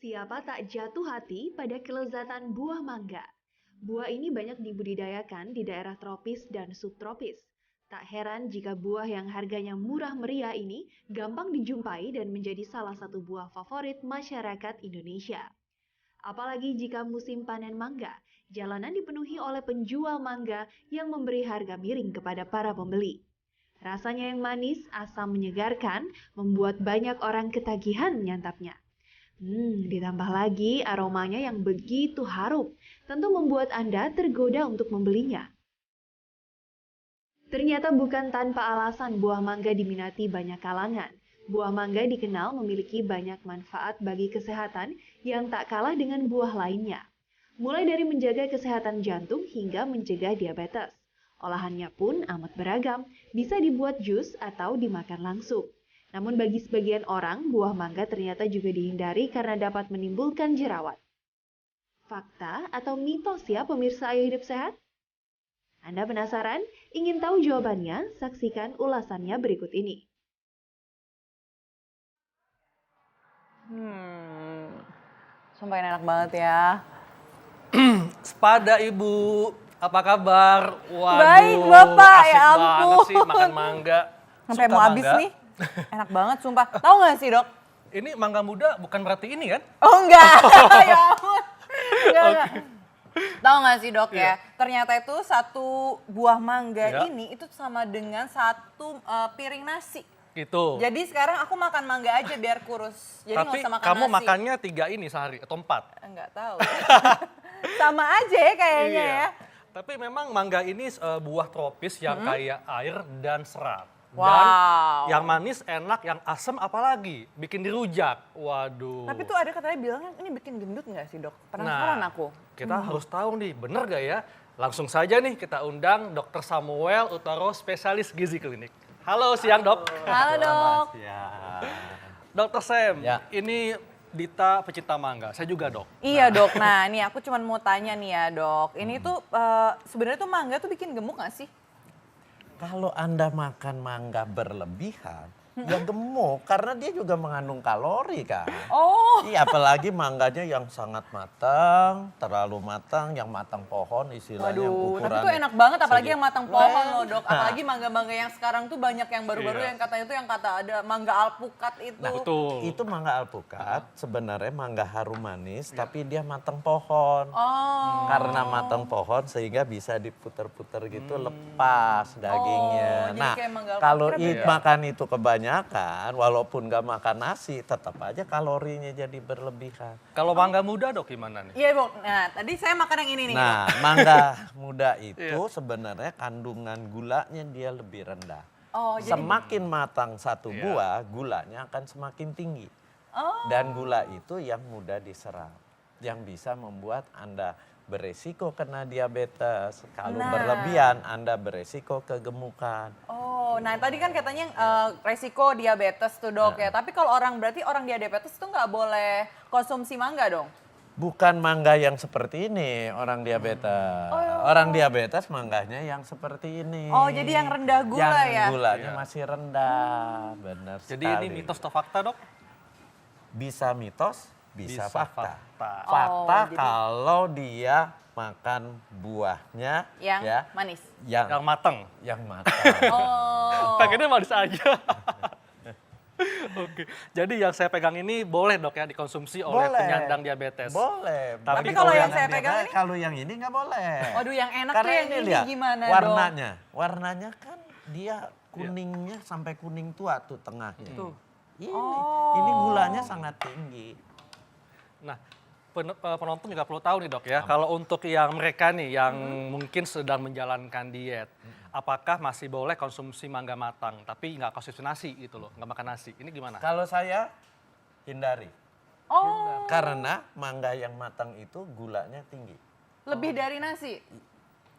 Siapa tak jatuh hati pada kelezatan buah mangga? Buah ini banyak dibudidayakan di daerah tropis dan subtropis. Tak heran jika buah yang harganya murah meriah ini gampang dijumpai dan menjadi salah satu buah favorit masyarakat Indonesia. Apalagi jika musim panen mangga, jalanan dipenuhi oleh penjual mangga yang memberi harga miring kepada para pembeli. Rasanya yang manis, asam menyegarkan, membuat banyak orang ketagihan menyantapnya. Ditambah lagi aromanya yang begitu harum, tentu membuat Anda tergoda untuk membelinya. Ternyata bukan tanpa alasan buah mangga diminati banyak kalangan. Buah mangga dikenal memiliki banyak manfaat bagi kesehatan yang tak kalah dengan buah lainnya. Mulai dari menjaga kesehatan jantung hingga mencegah diabetes. Olahannya pun amat beragam, bisa dibuat jus atau dimakan langsung. Namun bagi sebagian orang, buah mangga ternyata juga dihindari karena dapat menimbulkan jerawat. Fakta atau mitos ya pemirsa Ayo Hidup Sehat? Anda penasaran? Ingin tahu jawabannya? Saksikan ulasannya berikut ini. Sumpah ini enak banget ya. Sepada Ibu, apa kabar? Waduh, Baik, Bapak, asik ya banget ampun. sih makan mangga. Sampai Suka mau habis mangga? nih. Enak banget sumpah. Tahu nggak sih, Dok? Ini mangga muda bukan berarti ini kan? Oh enggak. Ya ampun. Enggak. Tahu nggak sih, Dok ya? Iya. Ternyata itu satu buah mangga Iya. ini itu sama dengan satu piring nasi. Gitu. Jadi sekarang aku makan mangga aja biar kurus. Jadi nggak Tapi usah makan kamu nasi. makannya 3 ini sehari atau 4? Enggak tahu. Sama aja ya kayaknya ya. Tapi memang mangga ini buah tropis yang kaya air dan serat. Dan Wow. yang manis enak, yang asam apalagi, bikin dirujak. Waduh. Tapi tuh ada katanya bilangnya ini bikin gendut nggak sih, Dok? Penasaran aku. Kita harus tahu nih, bener gak ya? Langsung saja nih kita undang Dr. Samuel Utaro, spesialis gizi klinik. Halo, siang Dok. Halo, Dok. Dr. Sam, Ya. ini Dita pecinta mangga, saya juga Dok. Iya, Dok. Nah, ini aku cuma mau tanya nih ya, Dok. Ini tuh sebenarnya tuh mangga tuh bikin gemuk nggak sih? Kalau Anda makan mangga berlebihan, ya gemuk karena dia juga mengandung kalori kan. Oh. Iya, apalagi mangganya yang sangat matang, terlalu matang, yang matang pohon istilahnya yang Waduh, tapi ukuran. tuh enak banget apalagi segini. yang matang pohon loh, Dok. Nah. Apalagi mangga-mangga yang sekarang tuh banyak yang baru-baru Iya. yang katanya tuh yang kata ada mangga alpukat itu. Nah, Betul. itu mangga alpukat sebenarnya mangga harum manis, tapi dia matang pohon. Oh. Karena matang pohon sehingga bisa diputer-puter gitu lepas dagingnya. jadi Nah, kayak mangga kalau alpukat ya? makan itu kebanyakan, walaupun gak makan nasi, tetap aja kalorinya jadi berlebihan. Kalau mangga muda Dok gimana nih? Iya, Dok. Nah, tadi saya makan yang ini nih. Nah, mangga muda itu sebenarnya kandungan gulanya dia lebih rendah. Oh, jadi Semakin matang satu buah, gulanya akan semakin tinggi. Dan gula itu yang mudah diserap, yang bisa membuat Anda beresiko kena diabetes. Kalau Nah. berlebihan, Anda beresiko kegemukan. Oh, nah tadi kan katanya resiko diabetes tuh, Dok ya. Tapi kalau berarti orang diabetes tuh nggak boleh konsumsi mangga dong? Bukan mangga yang seperti ini, orang diabetes. Orang diabetes mangganya yang seperti ini. Oh, jadi yang rendah gula yang ya? gulanya Iya. masih rendah, benar Jadi sekali. ini mitos atau fakta Dok? Bisa mitos, bisa fakta. fakta. Fakta Oh, jadi- kalau dia makan buahnya Yang ya, manis. Yang yang mateng. yang matang. Oh. Pengennya manis aja. Oke, jadi yang saya pegang ini boleh Dok ya dikonsumsi oleh Boleh. penyandang diabetes. Boleh. Tapi Bagi kalau yang orang saya diabetes, pegang ini? kalau yang ini nggak boleh. Waduh, yang enak Karena tuh yang ini lihat, gimana dong? warnanya, warnanya kan dia kuningnya sampai kuning tua tuh tengahnya. Tuh. Ini gulanya sangat tinggi. Nah, penonton juga perlu tahu nih Dok ya, kalau untuk yang mereka nih yang mungkin sedang menjalankan diet, apakah masih boleh konsumsi mangga matang tapi nggak konsumsi nasi gitu loh, nggak makan nasi. Ini gimana? Kalau saya hindari. Oh, Karena mangga yang matang itu gulanya tinggi. lebih dari nasi.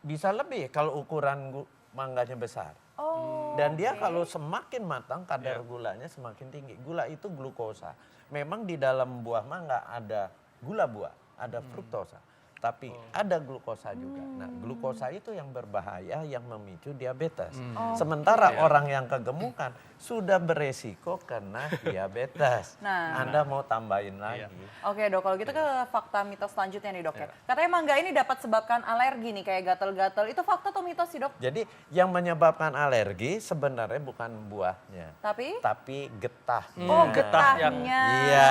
Bisa lebih kalau ukuran mangganya besar. Oh. Dan dia kalau semakin matang kadar gulanya semakin tinggi. Gula itu glukosa. Memang di dalam buah mangga ada gula buah, ada fruktosa. tapi ada glukosa juga. Nah, glukosa itu yang berbahaya, yang memicu diabetes. Sementara orang yang kegemukan sudah beresiko kena diabetes. Anda mau tambahin lagi. Oke dok, kalau gitu ke fakta mitos selanjutnya nih dok ya. Katanya mangga ini dapat sebabkan alergi nih kayak gatal-gatal. Itu fakta atau mitos sih dok? Jadi yang menyebabkan alergi sebenarnya bukan buahnya, tapi getahnya. Oh, getahnya. Iya.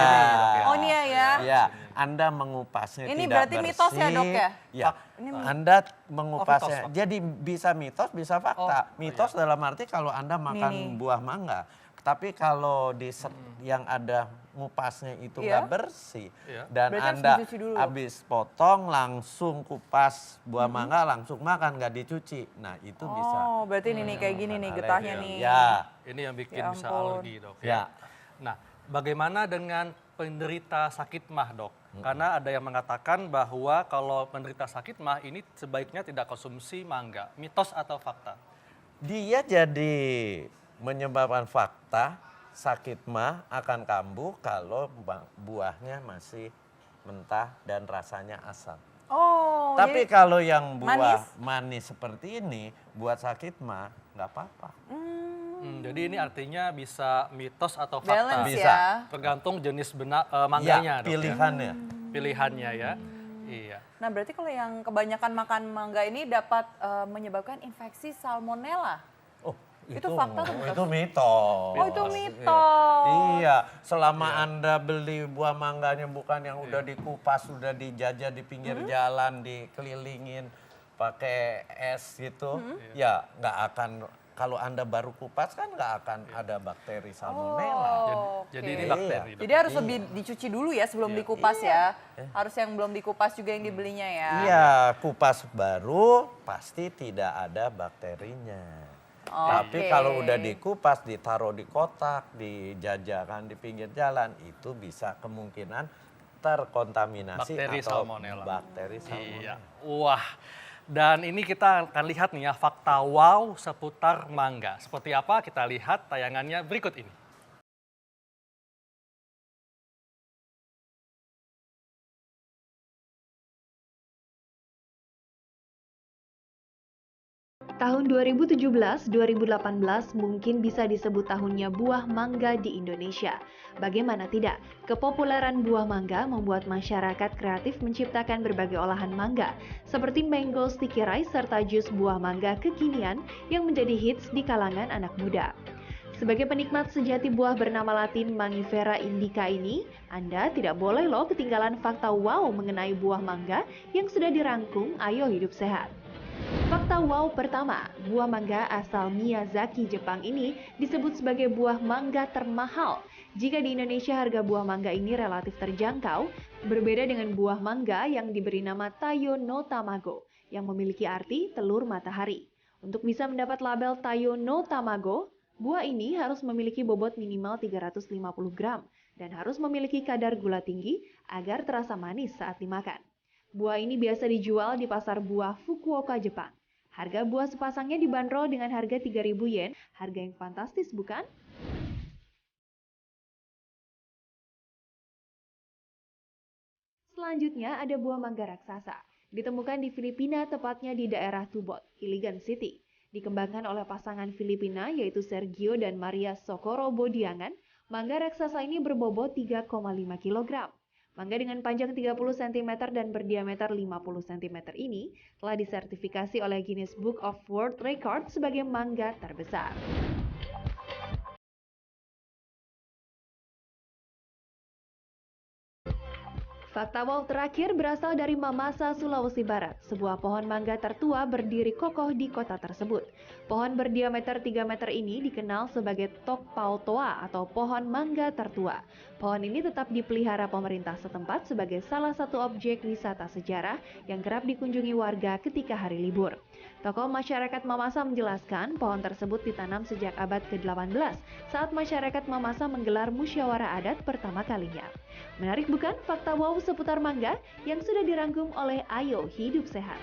Oh ini ya. Iya, Anda mengupasnya ini tidak berarti bersih. mitos ya dok ya? Ya, Anda mengupasnya. Jadi bisa mitos, bisa fakta. Mitos dalam arti kalau Anda makan buah mangga, tapi kalau yang ada ngupasnya itu nggak bersih dan berarti Anda habis habis potong langsung kupas buah mangga langsung makan nggak dicuci. Nah, itu bisa. Oh, berarti ini nih kayak gini nih getahnya nih. Ya. Ini yang bikin Ya bisa ampun. alergi dok. Ya. Nah, bagaimana dengan penderita sakit mah dok? Karena ada yang mengatakan bahwa kalau penderita sakit mah ini sebaiknya tidak konsumsi mangga. Mitos atau fakta? Dia jadi menyebabkan fakta sakit mah akan kambuh kalau buahnya masih mentah dan rasanya asam. Oh, Tapi kalau yang buah manis? manis seperti ini buat sakit mah nggak apa-apa. Jadi ini artinya bisa mitos atau fakta? Balance Bisa. ya. Tergantung jenis mangganya Ya, dok. pilihannya. Pilihannya ya. Iya. Nah berarti kalau yang kebanyakan makan mangga ini dapat menyebabkan infeksi salmonella. Oh, Itu fakta atau mitos? Itu mitos. Oh itu mitos. Iya, selama Anda beli buah mangganya bukan yang udah dikupas, udah dijajah di pinggir jalan, dikelilingin pakai es gitu, ya nggak akan. Kalau Anda baru kupas kan nggak akan ada bakteri salmonella. Jadi ini bakteri dok. Jadi harus lebih dicuci dulu ya sebelum dikupas ya. Harus yang belum dikupas juga yang dibelinya ya. Iya, kupas baru pasti tidak ada bakterinya. Tapi kalau udah dikupas, ditaruh di kotak, dijajakan di pinggir jalan, itu bisa kemungkinan terkontaminasi Bakteri atau salmonella. bakteri salmonella. Iya. Wah. Dan ini kita akan lihat nih ya fakta wow seputar mangga. Seperti apa kita lihat tayangannya berikut ini. Tahun 2017-2018 mungkin bisa disebut tahunnya buah mangga di Indonesia. Bagaimana tidak, kepopuleran buah mangga membuat masyarakat kreatif menciptakan berbagai olahan mangga, seperti mango sticky rice serta jus buah mangga kekinian yang menjadi hits di kalangan anak muda. Sebagai penikmat sejati buah bernama Latin Mangifera indica ini, Anda tidak boleh loh ketinggalan fakta wow mengenai buah mangga yang sudah dirangkum Ayo Hidup Sehat. Fakta wow pertama, buah mangga asal Miyazaki, Jepang ini disebut sebagai buah mangga termahal. Jika di Indonesia harga buah mangga ini relatif terjangkau, berbeda dengan buah mangga yang diberi nama Tayo no Tamago, yang memiliki arti telur matahari. Untuk bisa mendapat label Tayo no Tamago, buah ini harus memiliki bobot minimal 350 gram dan harus memiliki kadar gula tinggi agar terasa manis saat dimakan. Buah ini biasa dijual di pasar buah Fukuoka, Jepang. Harga buah sepasangnya dibanderol dengan harga 3.000 yen, harga yang fantastis bukan? Selanjutnya ada buah mangga raksasa. Ditemukan di Filipina, tepatnya di daerah Tubot, Iligan City. Dikembangkan oleh pasangan Filipina yaitu Sergio dan Maria Socorro Bodiangan, mangga raksasa ini berbobot 3,5 kg. Mangga dengan panjang 30 cm dan berdiameter 50 cm ini telah disertifikasi oleh Guinness Book of World Records sebagai mangga terbesar. Fakta wow terakhir berasal dari Mamasa, Sulawesi Barat. Sebuah pohon mangga tertua berdiri kokoh di kota tersebut. Pohon berdiameter 3 meter ini dikenal sebagai Tok Pau Toa atau pohon mangga tertua. Pohon ini tetap dipelihara pemerintah setempat sebagai salah satu objek wisata sejarah yang kerap dikunjungi warga ketika hari libur. Tokoh masyarakat Mamasa menjelaskan pohon tersebut ditanam sejak abad ke-18 saat masyarakat Mamasa menggelar musyawarah adat pertama kalinya. Menarik bukan fakta wow seputar mangga yang sudah dirangkum oleh Ayo Hidup Sehat.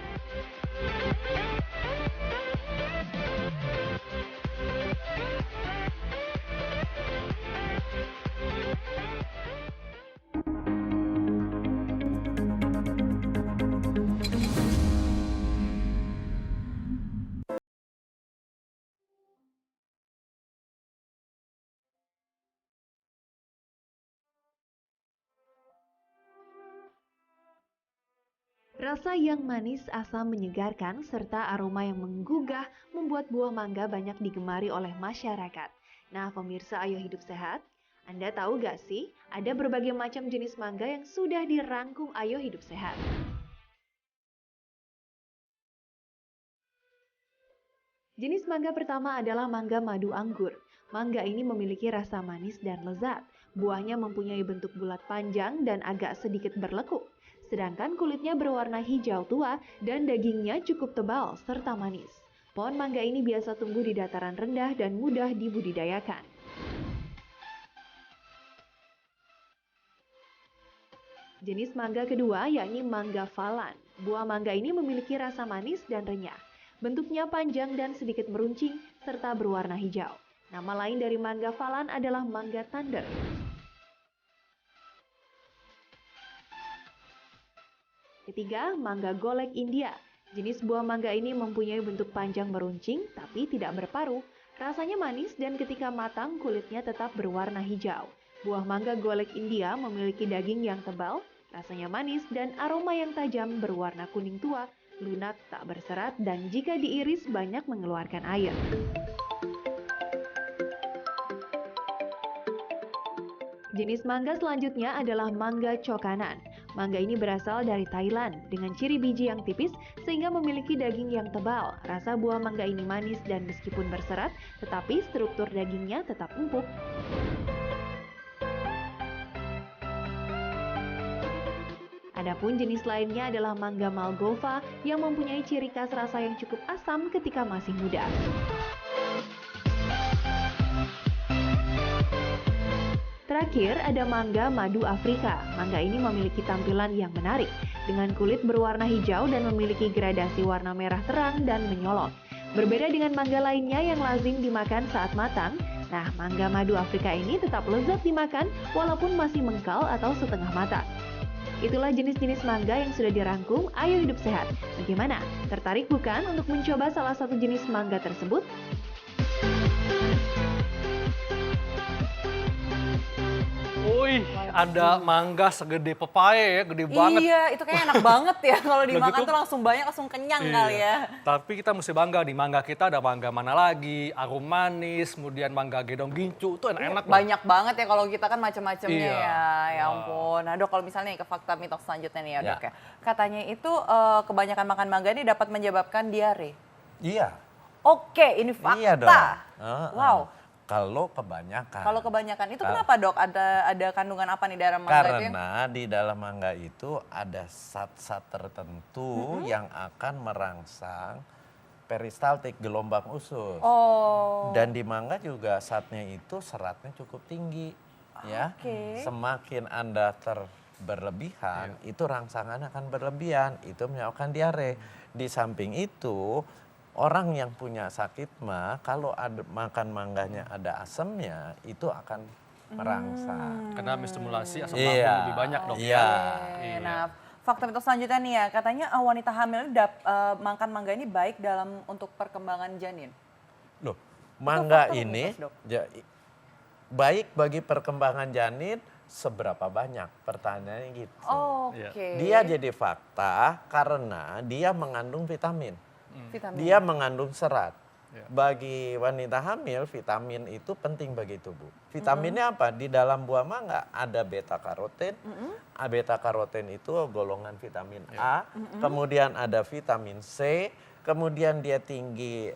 Rasa yang manis, asam menyegarkan, serta aroma yang menggugah membuat buah mangga banyak digemari oleh masyarakat. Nah, pemirsa Ayo Hidup Sehat, Anda tahu gak sih, ada berbagai macam jenis mangga yang sudah dirangkum Ayo Hidup Sehat. Jenis mangga pertama adalah mangga madu anggur. Mangga ini memiliki rasa manis dan lezat. Buahnya mempunyai bentuk bulat panjang dan agak sedikit berlekuk. Sedangkan kulitnya berwarna hijau tua dan dagingnya cukup tebal serta manis. Pohon mangga ini biasa tumbuh di dataran rendah dan mudah dibudidayakan. Jenis mangga kedua yakni mangga falan. Buah mangga ini memiliki rasa manis dan renyah. Bentuknya panjang dan sedikit meruncing serta berwarna hijau. Nama lain dari mangga falan adalah mangga thunder. Ketiga, mangga golek India. Jenis buah mangga ini mempunyai bentuk panjang meruncing tapi tidak berparuh. Rasanya manis dan ketika matang kulitnya tetap berwarna hijau. Buah mangga golek India memiliki daging yang tebal, rasanya manis dan aroma yang tajam berwarna kuning tua, lunak, tak berserat, dan jika diiris banyak mengeluarkan air. Jenis mangga selanjutnya adalah mangga cokanan. Mangga ini berasal dari Thailand dengan ciri biji yang tipis sehingga memiliki daging yang tebal. Rasa buah mangga ini manis dan meskipun berserat, tetapi struktur dagingnya tetap empuk. Adapun jenis lainnya adalah mangga Malgova yang mempunyai ciri khas rasa yang cukup asam ketika masih muda. Terakhir ada mangga madu Afrika. Mangga ini memiliki tampilan yang menarik dengan kulit berwarna hijau dan memiliki gradasi warna merah terang dan menyolok. Berbeda dengan mangga lainnya yang lazim dimakan saat matang, nah mangga madu Afrika ini tetap lezat dimakan walaupun masih mengkal atau setengah matang. Itulah jenis-jenis mangga yang sudah dirangkum Ayo Hidup Sehat. Bagaimana? Tertarik bukan untuk mencoba salah satu jenis mangga tersebut? Wih, ada mangga segede pepaya ya, gede banget. Iya, itu kayak enak banget ya kalau dimakan Begitu. tuh langsung banyak, langsung kenyang kali ya. Tapi kita mesti bangga di mangga kita ada mangga mana lagi, arum manis, kemudian mangga gedong gincu, itu enak-enak. Banyak banget ya kalau kita kan macam-macamnya Iya. ya. Ya Wah. ampun. Nah dok, kalau misalnya ke fakta mitos selanjutnya nih ya Ya. dok ya. Katanya itu kebanyakan makan mangga ini dapat menyebabkan diare. Iya. Oke, ini fakta. Iya dong. Wow. Kalau kebanyakan. Kalau kebanyakan itu kenapa dok? Ada kandungan apa nih dalam mangga itu? Karena di dalam mangga itu ada zat-zat tertentu yang akan merangsang peristaltik, gelombang usus. Oh. Dan di mangga juga zatnya itu seratnya cukup tinggi. Ya, Oke. semakin Anda berlebihan, itu rangsangannya akan berlebihan, itu menyebabkan diare. Di samping itu, orang yang punya sakit mah, kalau ada makan mangganya ada asemnya, itu akan merangsang. Karena menstimulasi asam Iya. lambung lebih banyak dok. Iya. Oke, nah fakta mitos selanjutnya nih ya, katanya wanita hamil makan mangga ini baik untuk perkembangan janin. Loh, mangga fakta atau ini mitos, Dok? baik bagi perkembangan janin seberapa banyak? Pertanyaannya gitu. Oke. Dia jadi fakta karena dia mengandung vitamin. Vitamin. Dia mengandung serat. Ya. Bagi wanita hamil, vitamin itu penting bagi tubuh. Vitaminnya apa? Di dalam buah mangga ada beta karoten. Beta karoten itu golongan vitamin A. Kemudian ada vitamin C. Kemudian dia tinggi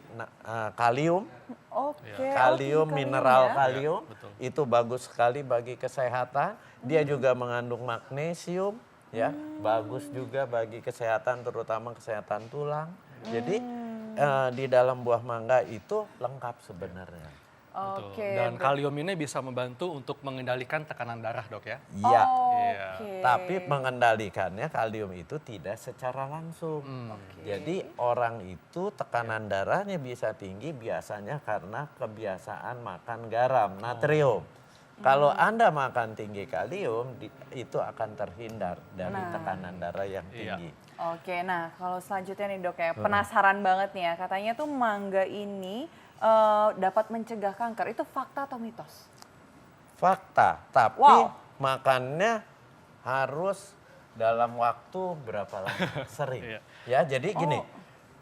kalium. Oke. Kalium, tinggi mineral ya. kalium. Ya, betul. Itu bagus sekali bagi kesehatan. Dia juga mengandung magnesium. Ya, bagus juga bagi kesehatan, terutama kesehatan tulang. Jadi di dalam buah mangga itu lengkap sebenarnya. Betul. Oke. Dan kalium ini bisa membantu untuk mengendalikan tekanan darah dok ya. Iya. Iya. Oke. Tapi mengendalikannya kalium itu tidak secara langsung. Jadi orang itu tekanan darahnya bisa tinggi biasanya karena kebiasaan makan garam, natrium. Kalau Anda makan tinggi kalium, itu akan terhindar dari tekanan darah yang Iya. tinggi. Oke, nah kalau selanjutnya nih dok ya, penasaran banget nih ya, katanya tuh mangga ini dapat mencegah kanker, itu fakta atau mitos? Fakta, tapi Wow. makannya harus dalam waktu berapa lama? Sering. Iya. Ya, jadi gini,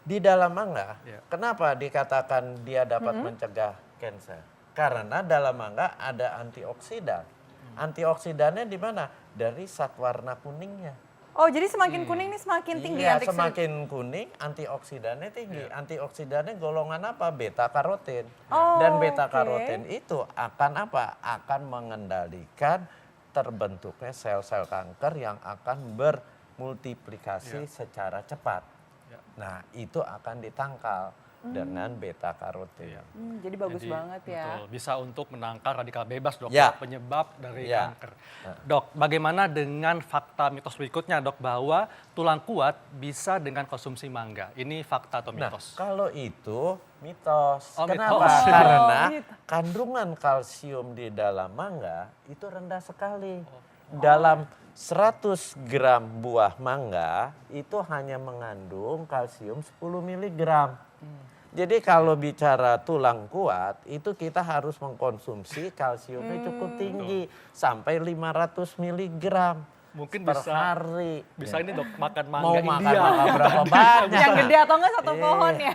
di dalam mangga, Iya. kenapa dikatakan dia dapat mencegah kanker? Karena dalam mangga ada antioksidan. Antioksidannya di mana? Dari zat warna kuningnya. Oh, jadi semakin kuning nih semakin tinggi Iya, antioksidan. semakin kuning antioksidannya tinggi. Antioksidannya golongan apa? Beta karoten. Oh, Dan beta oke. karoten itu akan apa? Akan mengendalikan terbentuknya sel-sel kanker yang akan bermultiplikasi secara cepat. Ya. Nah, itu akan ditangkal dengan beta karoten. Jadi bagus Jadi, banget ya. Betul, bisa untuk menangkal radikal bebas dok, Ya. penyebab dari Ya. kanker. Dok, bagaimana dengan fakta mitos berikutnya dok, bahwa tulang kuat bisa dengan konsumsi mangga? Ini fakta atau Nah, mitos? kalau itu mitos. Oh, Kenapa? mitos. Karena mitos. kandungan kalsium di dalam mangga itu rendah sekali. Dalam 100 gram buah mangga itu hanya mengandung kalsium 10 miligram. Jadi kalau bicara tulang kuat, itu kita harus mengkonsumsi kalsiumnya cukup tinggi. Sampai 500 miligram Mungkin per bisa hari. Bisa ini dok, makan mangga Mau India. makan mangga berapa banyak? Yang gede atau enggak satu Iya. pohon ya.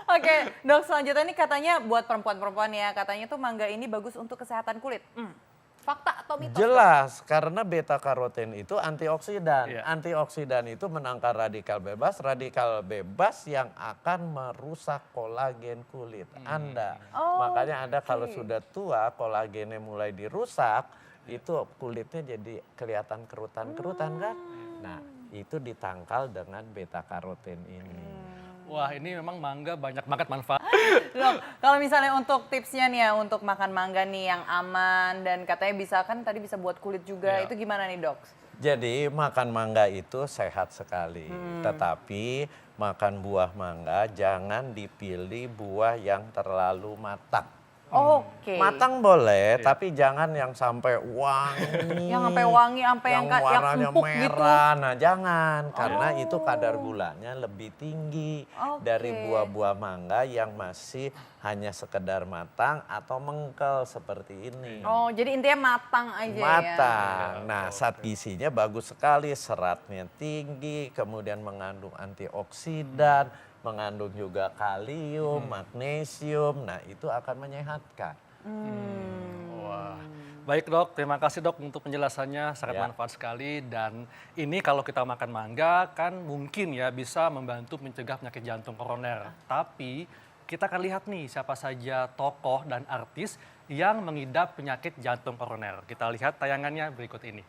Oke, dok, selanjutnya ini katanya buat perempuan-perempuan ya, katanya tuh mangga ini bagus untuk kesehatan kulit. Fakta atau mitos? Dok? Jelas, karena beta karoten itu antioksidan. Iya. Antioksidan itu menangkal radikal bebas yang akan merusak kolagen kulit Anda. Oh, Makanya Anda kalau oke. sudah tua, kolagennya mulai dirusak, itu kulitnya jadi kelihatan kerutan-kerutan kan. Nah, itu ditangkal dengan beta karoten ini. Wah, ini memang mangga banyak banget manfaat. Dok, kalau misalnya untuk tipsnya nih ya untuk makan mangga nih yang aman dan katanya bisa kan tadi bisa buat kulit juga, Iya. itu gimana nih dok? Jadi makan mangga itu sehat sekali. Tetapi makan buah mangga jangan dipilih buah yang terlalu matang. Oke. Matang boleh, tapi jangan yang sampai wangi. Yang sampai wangi, sampai yang warnanya empuk gitu. merah. Nah, jangan karena itu kadar gulanya lebih tinggi dari Oke. buah-buah mangga yang masih hanya sekedar matang atau mengkel seperti ini. Oh, jadi intinya matang aja ya. Matang. Nah, zat gizinya bagus sekali, seratnya tinggi, kemudian mengandung antioksidan, mengandung juga kalium, magnesium. Nah, itu akan menyehatkan. Wah. Baik dok, terima kasih dok untuk penjelasannya, sangat Ya. manfaat sekali. Dan ini kalau kita makan mangga kan mungkin ya bisa membantu mencegah penyakit jantung koroner. Tapi kita akan lihat nih siapa saja tokoh dan artis yang mengidap penyakit jantung koroner. Kita lihat tayangannya berikut ini.